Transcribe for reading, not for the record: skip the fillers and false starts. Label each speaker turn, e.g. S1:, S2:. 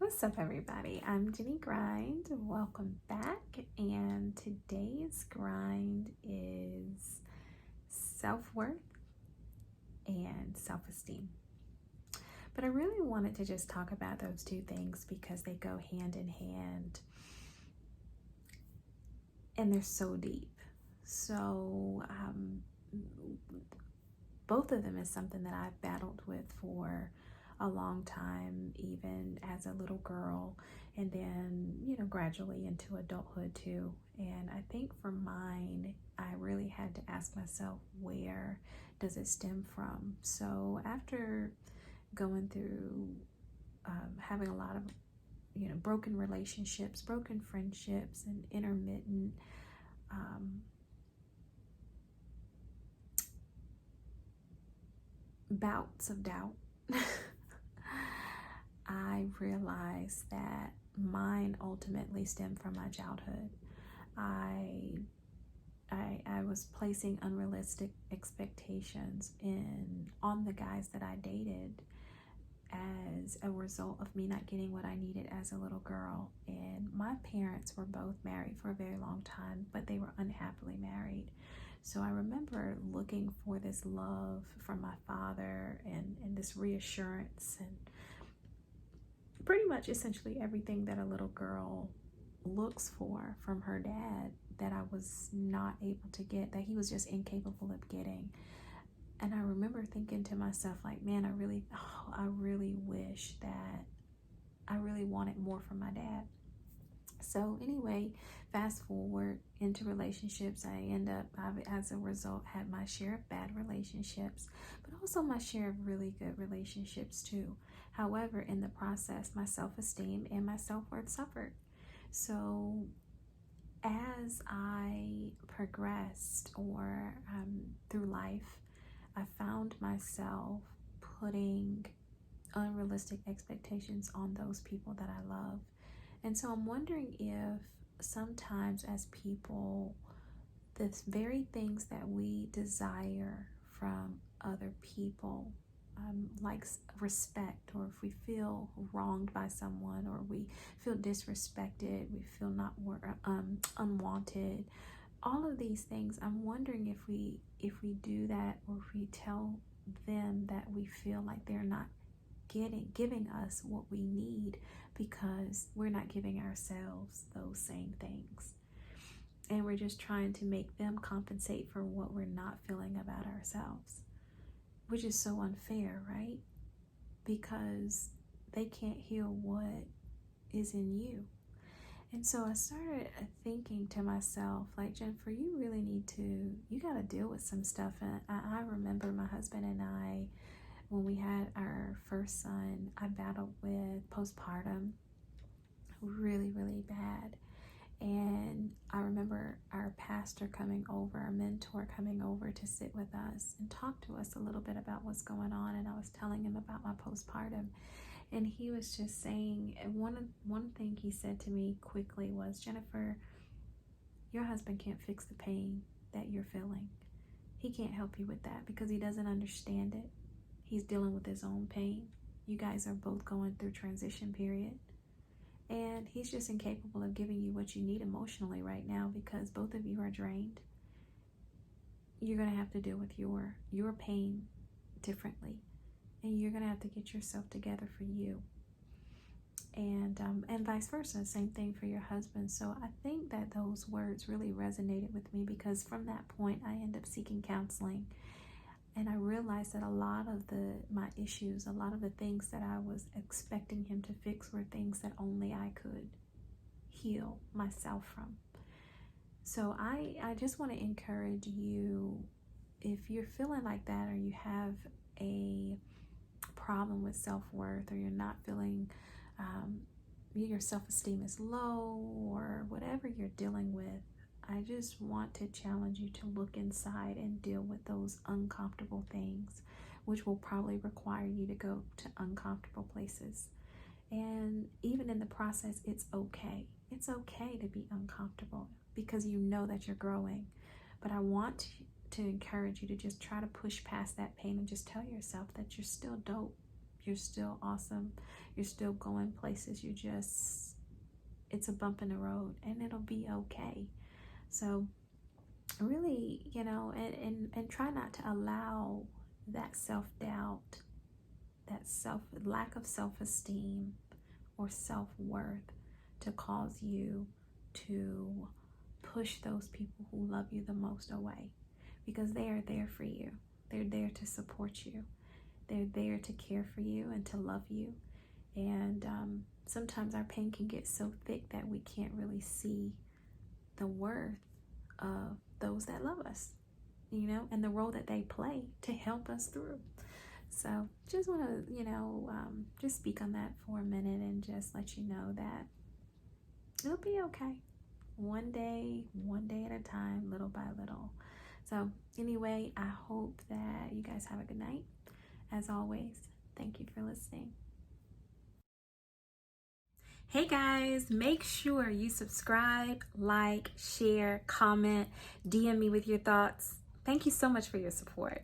S1: What's up, everybody? I'm Jenny Grind. Welcome back. And today's grind is self-worth and self-esteem. But I really wanted to just talk about those two things because they go hand in hand and they're so deep. So, both of them is something that I've battled with for a long time, even as a little girl, and then, gradually into adulthood too. And I think for mine, I really had to ask myself, where does it stem from? So after going through having a lot of, broken relationships, broken friendships, and intermittent bouts of doubt, I realized that mine ultimately stemmed from my childhood. I was placing unrealistic expectations on the guys that I dated as a result of me not getting what I needed as a little girl. And my parents were both married for a very long time, but they were unhappily married. So I remember looking for this love from my father and this reassurance and pretty much essentially everything that a little girl looks for from her dad that I was not able to get, that he was just incapable of getting. And I remember thinking to myself, like, man, I really wish that I really wanted more from my dad. So anyway, fast forward into relationships, I've, as a result, had my share of bad relationships, but also my share of really good relationships too. However, in the process, my self-esteem and my self-worth suffered. So as I progressed through life, I found myself putting unrealistic expectations on those people that I love. And so I'm wondering if sometimes as people, the very things that we desire from other people, like respect, or if we feel wronged by someone, or we feel disrespected, we feel unwanted, all of these things, I'm wondering if we do that, or if we tell them that we feel like they're not giving us what we need because we're not giving ourselves those same things, and we're just trying to make them compensate for what we're not feeling about ourselves, which is so unfair, right? Because they can't heal what is in you. And so I started thinking to myself, like, Jennifer, you got to deal with some stuff. And I remember my husband and I, when we had our first son, I battled with postpartum really, really bad. And I remember our pastor coming over, our mentor coming over to sit with us and talk to us a little bit about what's going on. And I was telling him about my postpartum. And he was just saying, one thing he said to me quickly was, Jennifer, your husband can't fix the pain that you're feeling. He can't help you with that because he doesn't understand it. He's dealing with his own pain. You guys are both going through transition period. And he's just incapable of giving you what you need emotionally right now because both of you are drained. You're going to have to deal with your pain differently. And you're going to have to get yourself together for you. And vice versa, same thing for your husband. So I think that those words really resonated with me because from that point, I ended up seeking counseling. And I realized that a lot of my issues, a lot of the things that I was expecting him to fix were things that only I could heal myself from. So I just want to encourage you, if you're feeling like that, or you have a problem with self-worth, or you're not feeling, your self-esteem is low, or whatever you're dealing with, I just want to challenge you to look inside and deal with those uncomfortable things, which will probably require you to go to uncomfortable places. And even in the process, it's okay. It's okay to be uncomfortable because you know that you're growing. But I want to encourage you to just try to push past that pain and just tell yourself that you're still dope. You're still awesome. You're still going places. It's a bump in the road, and it'll be okay. So really, and try not to allow that self-doubt, that lack of self-esteem or self-worth to cause you to push those people who love you the most away, because they are there for you. They're there to support you. They're there to care for you and to love you. And sometimes our pain can get so thick that we can't really see the worth of those that love us, and the role that they play to help us through. So just want to, just speak on that for a minute and just let you know that it'll be okay. One day at a time, little by little. So anyway, I hope that you guys have a good night. As always, thank you for listening. Hey guys, make sure you subscribe, like, share, comment, DM me with your thoughts. Thank you so much for your support.